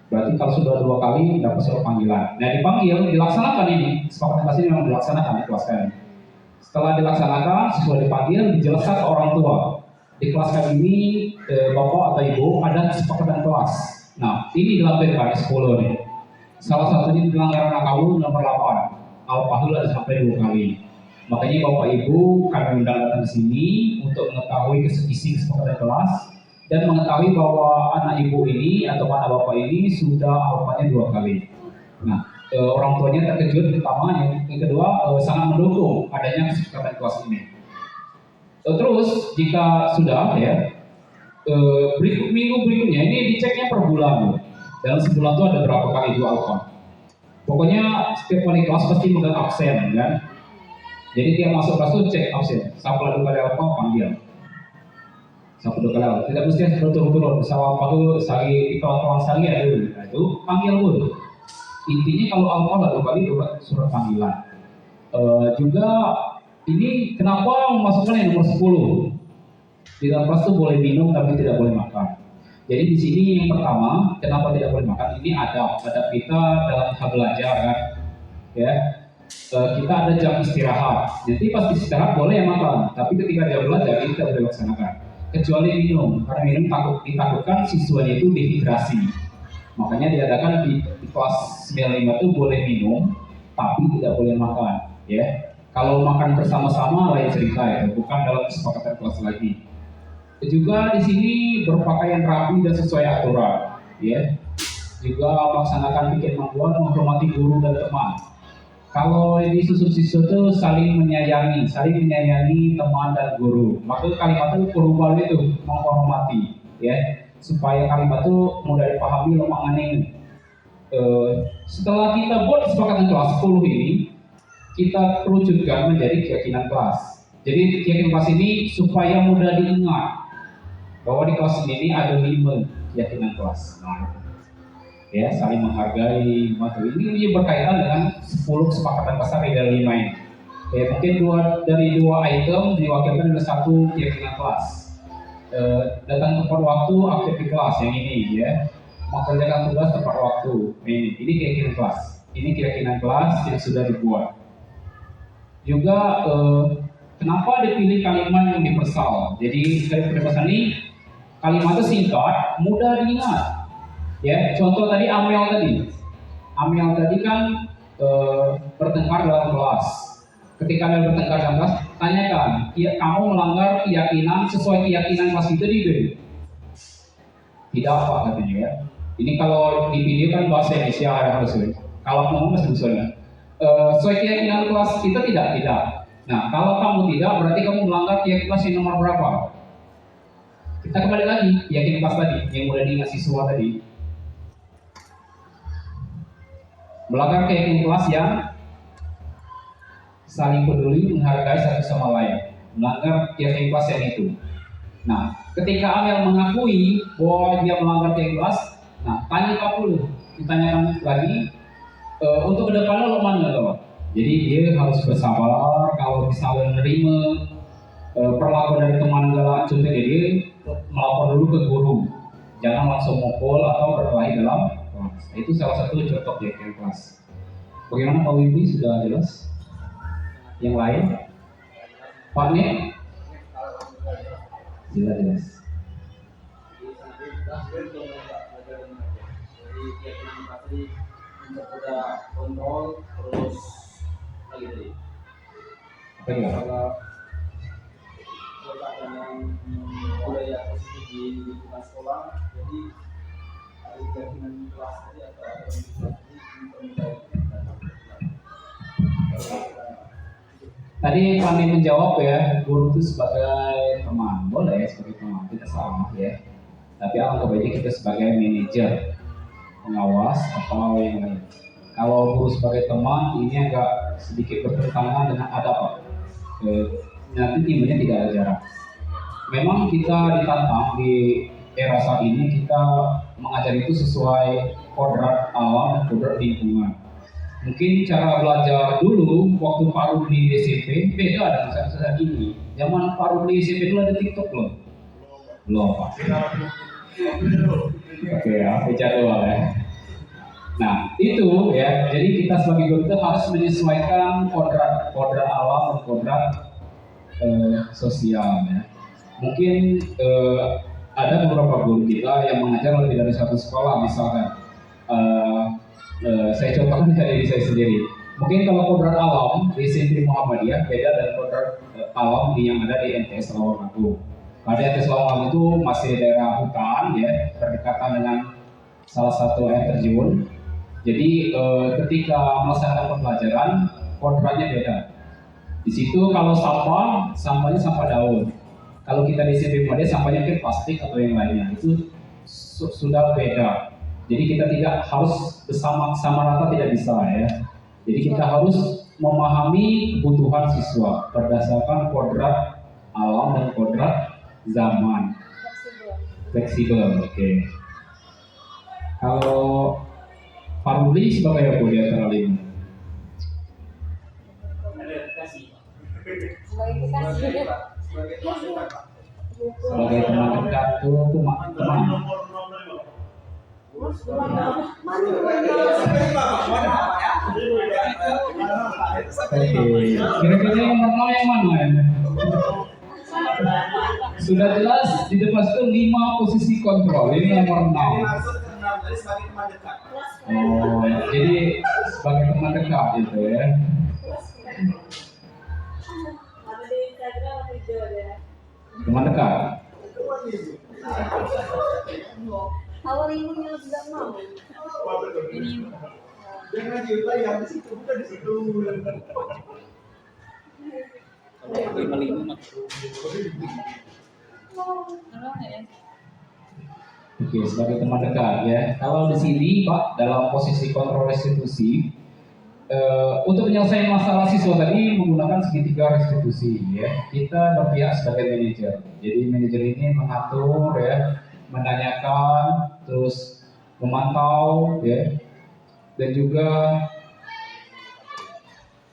Speaker 5: Berarti kalau sudah 2 kali dapat surat panggilan. Nah, dipanggil, dilaksanakan ini. Kesepakatan kelas ini memang dilaksanakan di kelas kami. Setelah dilaksanakan, siswa dipanggil, dijelaskan ke orang tua. Di kelas kami ini, bapak atau ibu ada kesepakatan kelas. Nah, ini dilampirkan 10 nih. Salah satunya pelanggaran AKU nomor 8. Alfahul ada sampai 2 kali. Makanya bapak ibu kami undang datang ke sini untuk mengetahui isi kesepakatan kelas dan mengetahui bahwa anak ibu ini atau anak bapak ini sudah alfanya 2 kali. Nah, orang tuanya terkejut pertama, yang kedua sangat mendukung adanya kesepakatan kelas ini. Terus jika sudah, ya, minggu berikutnya ini diceknya per bulan. Dalam sebulan itu ada berapa kali 2 alfa. Pokoknya setiap kali kelas pasti megang absen, kan? Jadi tiap masuk kelas itu cek absen. Siapa 2 kali alfa panggil. Siapa 2 kali alfa. Tidak mesti berturut-turut. Misalnya alfa itu sehari di kawan-kawan sehari ada dulu. Nah, itu panggil dulu. Intinya kalau alfa lalu kali buat surat panggilan. Juga ini kenapa memasukkan yang nomor 10? Di dalam kelas itu boleh minum tapi tidak boleh makan. Jadi di sini yang pertama, kenapa tidak boleh makan? Ini adab kita dalam hal belajar, kan? Ya, kita ada jam istirahat. Jadi pas istirahat boleh makan, tapi ketika jam belajar kita boleh laksanakan. kecuali minum, karena minum ditakutkan siswanya itu dehidrasi. Makanya diadakan di kelas 95 itu boleh minum, tapi tidak boleh makan, ya. Kalau makan bersama-sama lain cerita ya, bukan dalam kesepakatan kelas lagi. Juga di sini berpakaian rapi dan sesuai aturan, ya. Juga melaksanakan piket membuat, menghormati guru dan teman. Kalau di susun siswa itu saling menyayangi teman dan guru. Maka kalimat itu berubah itu menghormati, ya, supaya kalimat itu mudah dipahami lemah. Setelah kita buat kesepakatan kelas 10 ini, kita kerucutkan menjadi keyakinan kelas. Jadi keyakinan kelas ini supaya mudah diingat bahwa di kelas ini ada 5 keyakinan kelas. Nah, ya, saling menghargai, ini berkaitan dengan 10 kesepakatan besar dari 5 ini. Ya, mungkin dari dua item diwakilkan dengan 1 keyakinan kelas. Datang tepat waktu, aktif di kelas yang ini, ya. Mengerjakan tugas tepat waktu, ini keyakinan kelas. Ini keyakinan kelas yang sudah dibuat. Juga kenapa dipilih kalimat yang universal? Jadi dari peribahasa ini kalimatnya singkat, mudah diingat. Ya, contoh tadi Amel tadi kan bertengkar dalam kelas. Ketika Amel bertengkar dalam kelas, tanyakan, kamu melanggar keyakinan sesuai keyakinan kelas itu tidak apa katanya, ya. Ini kalau di video kan bahasa Indonesia harus, kalau ngomong bahasa Indonesia. Sesuai keyakinan kelas kita tidak. Nah, kalau kamu tidak, berarti kamu melanggar keyakinan kelas yang nomor berapa? Kita kembali lagi keyakinan kelas tadi yang udah diingat siswa tadi. Melanggar keyakinan kelas yang saling peduli, menghargai satu sama lain. Melanggar keyakinan kelas yang itu. Nah, ketika Amel mengakui bahwa dia melanggar keyakinan kelas, nah, tanya Pak dulu, ditanyakan lagi, untuk kedepannya lo mana loh? Jadi dia harus bersabar. Kalau misalnya menerima perlakuan dari teman galak contohnya, dia melapor dulu ke guru. Jangan langsung mukul atau berkelahi dalam kelas. Itu salah satu contoh keyakinan kelas. Bagaimana Pak Wimpi, sudah jelas? Yang lain? Pak Nek? Jelas.
Speaker 6: Ada kontrol terus lagi
Speaker 5: Apa ya?
Speaker 6: kalau dengan budaya positif di lingkungan sekolah, jadi ada keyakinan kelas tadi atau
Speaker 5: Tadi kami menjawab ya, guru itu sebagai teman, boleh sebagai teman, tidak salah ya. Tapi alangkah baiknya kita sebagai manajer, pengawas atau yang lain. Kalau guru sebagai teman ini agak sedikit bertentangan dengan adab, nanti timnya tidak ada jarak. Memang kita ditantang di era saat ini, kita mengajar itu sesuai kodrat alam dan kodrat lingkungan. Mungkin cara belajar dulu waktu Pak Rudli di SMP beda dengan saat ini. Zaman Pak Rudli SMP dulu ada TikTok belum? Belum Pak. Oke ya, jadwal ya. Nah itu ya, jadi kita sebagai guru itu harus menyesuaikan kodrat alam dan kodrat sosial ya. Mungkin ada beberapa guru kita yang mengajar lebih dari satu sekolah, misalkan saya contohkan dari saya sendiri. Mungkin kalau kodrat alam di SMP Muhammadiyah beda dari kodrat alam yang ada di MTS Rawamangun. Pada MTS Rawamangun itu masih daerah hutan ya, berdekatan dengan salah satu air terjun. Jadi ketika melaksanakan pembelajaran kodratnya beda. Di situ kalau sampahnya sampah daun. Kalau kita di SMP Muhammadiyah sampahnya mungkin plastik atau yang lainnya, itu sudah beda. Jadi kita tidak harus sama rata, tidak bisa ya. Jadi kita harus memahami kebutuhan siswa berdasarkan kodrat alam dan kodrat zaman. Fleksibel, oke. Kalau Pak Rudi sebagai apa di antara lima? Sebagai teman dekat tuh teman. Kira-kira yang nomor yang mana ya? Sudah jelas di depan itu 5 posisi kontrol. Ini nomor 6.
Speaker 6: Dimaksud ke-6 tadi sebagai teman dekat.
Speaker 5: Oh, jadi sebagai teman dekat gitu ya. Teman dekat.
Speaker 7: Awal ibunya tidak mau.
Speaker 6: Jangan juga yang di situ, bukan di situ.
Speaker 1: Kalau 55 mah.
Speaker 5: Oke, sebagai teman dekat ya. Kalau di sini Pak dalam posisi kontrol restitusi untuk menyelesaikan masalah siswa tadi menggunakan segitiga restitusi ya. Kita berpihak sebagai manajer. Jadi manajer ini mengatur ya, menanyakan, terus memantau ya, dan juga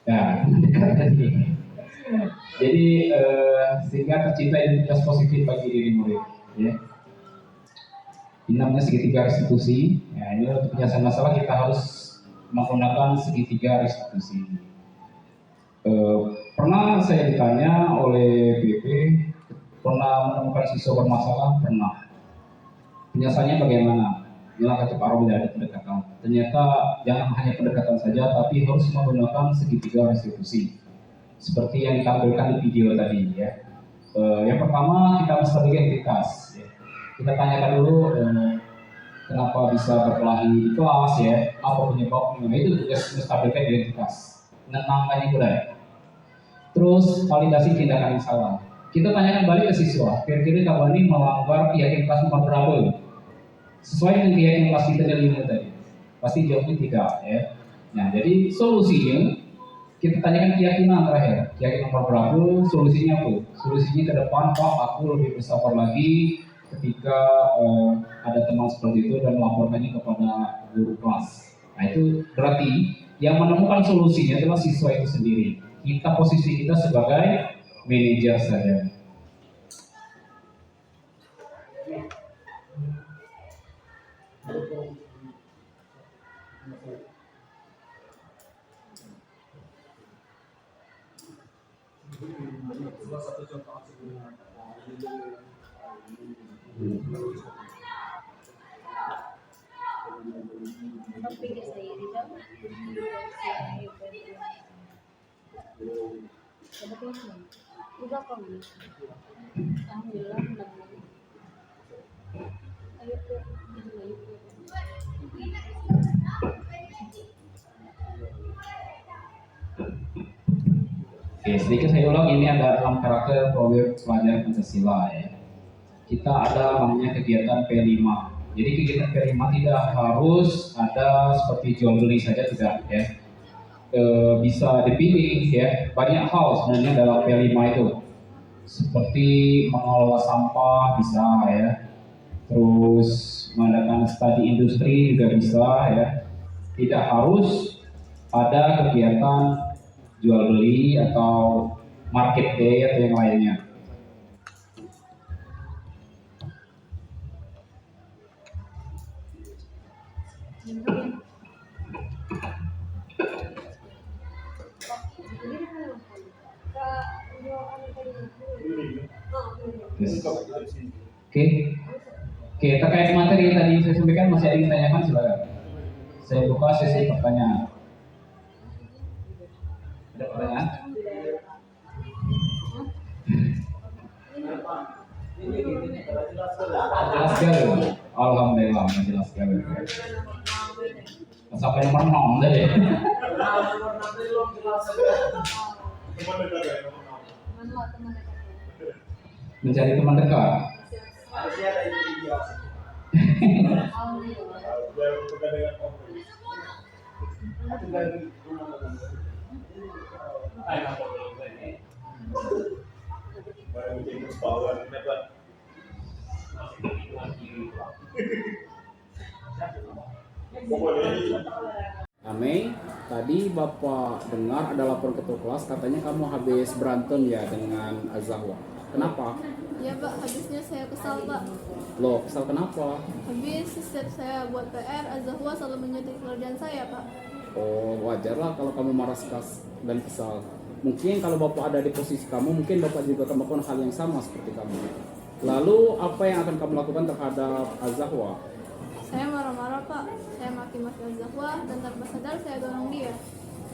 Speaker 5: ya mendekat tadi. Jadi sehingga tercipta identitas positif bagi diri murid ya. Ini namanya segitiga restitusi. Ya, ini untuk penyelesaian masalah kita harus menggunakan segitiga restitusi. Pernah saya ditanya oleh BP, pernah menemukan siswa bermasalah? Pernah. Penyelesaiannya bagaimana? Inilah kata Pak Robi ada pendekatan. Ternyata jangan hanya pendekatan saja, tapi harus menggunakan segitiga restitusi. Seperti yang ditampilkan di video tadi ya. Yang pertama kita mesti identitas. Ya. Kita tanyakan dulu kenapa bisa berkelahi di kelas ya, apa penyebabnya, itu tugas menstabilkan identitas, menenangkan budaya. Terus validasi tindakan yang salah. Kita tanyakan balik ke siswa, kira-kira kamu ini melanggar keyakinan kelas nomor berapa? Sesuai dengan keyakinan kelas kita dari ilmu tadi. Pasti jawabnya tidak ya. Nah jadi solusinya kita tanyakan keyakinan terakhir, keyakinan nomor berapa, solusinya apa? Solusinya ke depan Pak, aku lebih bersabar lagi ketika ada teman seperti itu dan melaporkannya kepada guru kelas. Nah itu berarti yang menemukan solusinya adalah siswa itu sendiri. Kita posisi kita sebagai manajer saja.
Speaker 7: Tapi saya di dalam. Udah kamu. Alhamdulillah menang. Ayo ke
Speaker 5: Oke, sedikit saya ulang, ini ada 6 karakter proyek pelajaran Pancasila ya. Kita ada namanya kegiatan P5. Jadi kegiatan P5 tidak harus ada seperti jual beli saja, tidak ya. Bisa dipilih ya, banyak hal sebenarnya dalam P5 itu. Seperti mengelola sampah bisa ya. Terus mengadakan studi industri juga bisa ya. Tidak harus ada kegiatan jual beli atau market day atau yang lainnya. Yes. Oke, terkait materi yang tadi saya sampaikan, masih ada yang ditanyakan, silakan. Saya buka sesi pertanyaan. Ada pertanyaan? Jelas sekali. Alhamdulillah, jelas sekali. Sampai nomor 6 tadi. Mencari teman dekat.
Speaker 6: Harusnya ada ini video.
Speaker 1: Amei, tadi Bapak dengar ada laporan ketua kelas, katanya kamu habis berantem ya dengan Azahwa. Kenapa?
Speaker 9: Ya Pak, habisnya saya kesal Pak.
Speaker 1: Loh, kesal kenapa?
Speaker 9: Habis setiap saya buat PR, Azahwa selalu menyutik kerjaan saya Pak.
Speaker 1: Oh, wajar lah kalau kamu marah dan kesal.
Speaker 5: Mungkin kalau Bapak ada di posisi kamu, mungkin Bapak juga akan melakukan hal yang sama seperti kamu. Lalu apa yang akan kamu lakukan terhadap Az-Zahwa?
Speaker 9: Saya marah-marah Pak. Saya maki-maki Az-Zahwa dan tanpa sadar saya dorong dia.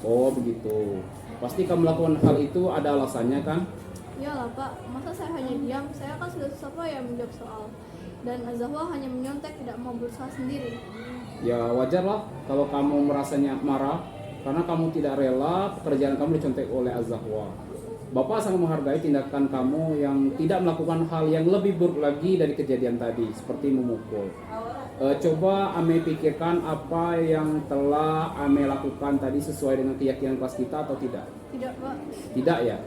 Speaker 5: Oh begitu. Pasti kamu melakukan hal itu ada alasannya kan?
Speaker 9: Iyalah Pak, masa saya hanya diam? Saya kan sudah susah payah menjawab soal. Dan Az-Zahwa hanya menyontek, tidak mau berusaha sendiri.
Speaker 5: Ya wajarlah kalau kamu merasanya marah karena kamu tidak rela pekerjaan kamu dicontek oleh Az-Zahwa. Bapak sangat menghargai tindakan kamu yang tidak melakukan hal yang lebih buruk lagi dari kejadian tadi, seperti memukul. Coba Ame pikirkan apa yang telah Ame lakukan tadi sesuai dengan keyakinan kelas kita atau tidak?
Speaker 9: Tidak Pak,
Speaker 5: Tidak ya?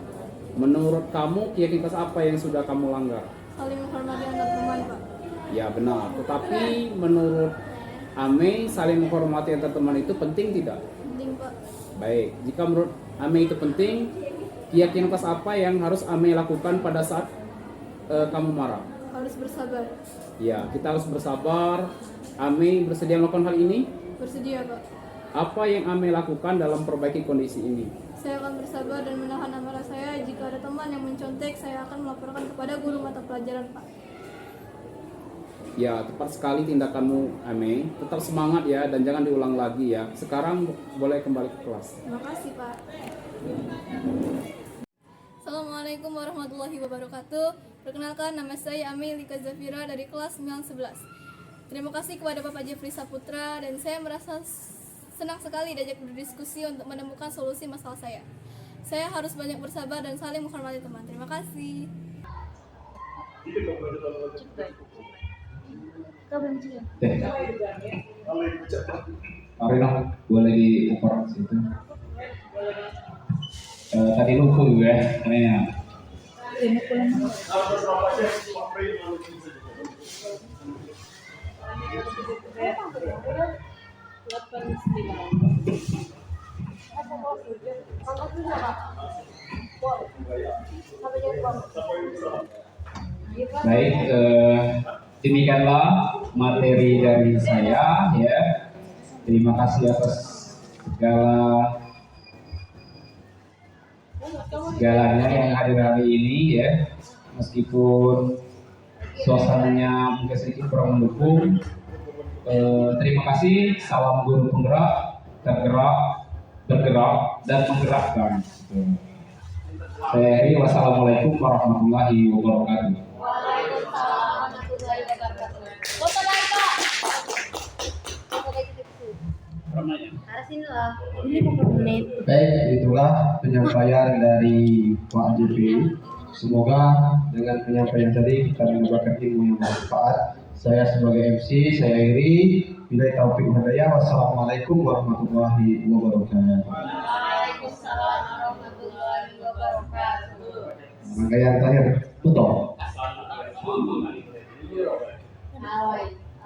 Speaker 5: Menurut kamu keyakinan kelas apa yang sudah kamu langgar?
Speaker 9: saling menghormati antar teman Pak.
Speaker 5: Ya benar, tetapi menurut Ame saling menghormati antar teman itu penting tidak?
Speaker 9: Penting Pak.
Speaker 5: Baik, jika menurut Ame itu penting, keyakinan kelas apa yang harus Ame lakukan pada saat kamu marah?
Speaker 9: Harus bersabar.
Speaker 5: Ya, kita harus bersabar. Ame bersedia melakukan hal ini?
Speaker 9: Bersedia Pak.
Speaker 5: Apa yang Ame lakukan dalam perbaiki kondisi ini?
Speaker 9: Saya akan bersabar dan menahan amarah saya. Jika ada teman yang mencontek, saya akan melaporkan kepada guru mata pelajaran Pak.
Speaker 5: Ya, tepat sekali tindakanmu, Ame. Tetap semangat ya, dan jangan diulang lagi ya. Sekarang boleh kembali ke kelas.
Speaker 9: Terima kasih Pak. Assalamualaikum warahmatullahi wabarakatuh. Perkenalkan, nama saya Ame Lika Zafira dari kelas 911. Terima kasih kepada Bapak Jeffrey Saputra dan saya merasa senang sekali diajak berdiskusi untuk menemukan solusi masalah saya. Saya harus banyak bersabar dan saling menghormati teman. Terima kasih.
Speaker 5: Marina, boleh diukur situ. Tadi lupa gue ya. Baik, demikianlah materi dari saya ya. Terima kasih atas segalanya yang hadir hari ini ya. Meskipun suasananya mungkin sedikit kurang mendukung. Terima kasih. Salam guru penggerak, tergerak, bergerak dan menggerakkan. Saya Heri, wassalamualaikum warahmatullahi wabarakatuh.
Speaker 7: Waalaikumsalam warahmatullahi wabarakatuh. Foto lagi Pak. Foto lagi gitu. Arah sini lah. Ini pokok menit.
Speaker 2: Baik, itulah penyampaian dari Pak JP. Semoga dengan penyampaian tadi kita mendapatkan ilmu yang bermanfaat. Saya sebagai MC, saya Iri. Bila taufik hidayah. Wassalamualaikum warahmatullahi wabarakatuh.
Speaker 7: Waalaikumsalam warahmatullahi wabarakatuh.
Speaker 2: Rangkaian terakhir tutup.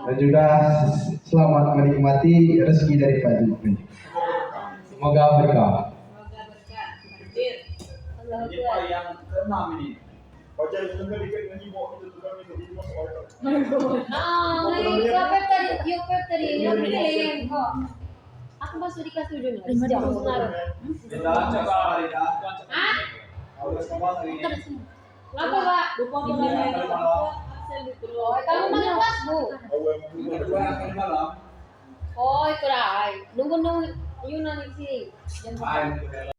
Speaker 2: Dan juga selamat menikmati rezeki dari Pak JP. Semoga berkah.
Speaker 6: Ini Pak yang ke-6 ini. Baca dengar dikit ngaji bawa kita tukang ini masuk orang.
Speaker 7: Yuk tadi, yang pilih kok. Aku masuk di kelas 7 nih. Sejak sekarang.
Speaker 6: Kita coba hari dah.
Speaker 7: Hah?
Speaker 6: Harus kembali hari ini.
Speaker 7: Kenapa Pak? Kamu masuk kelas Bu?
Speaker 6: Kedua akan malam.
Speaker 7: Oh, ikut ay. Nunggu Yunan di sini. Jam 4.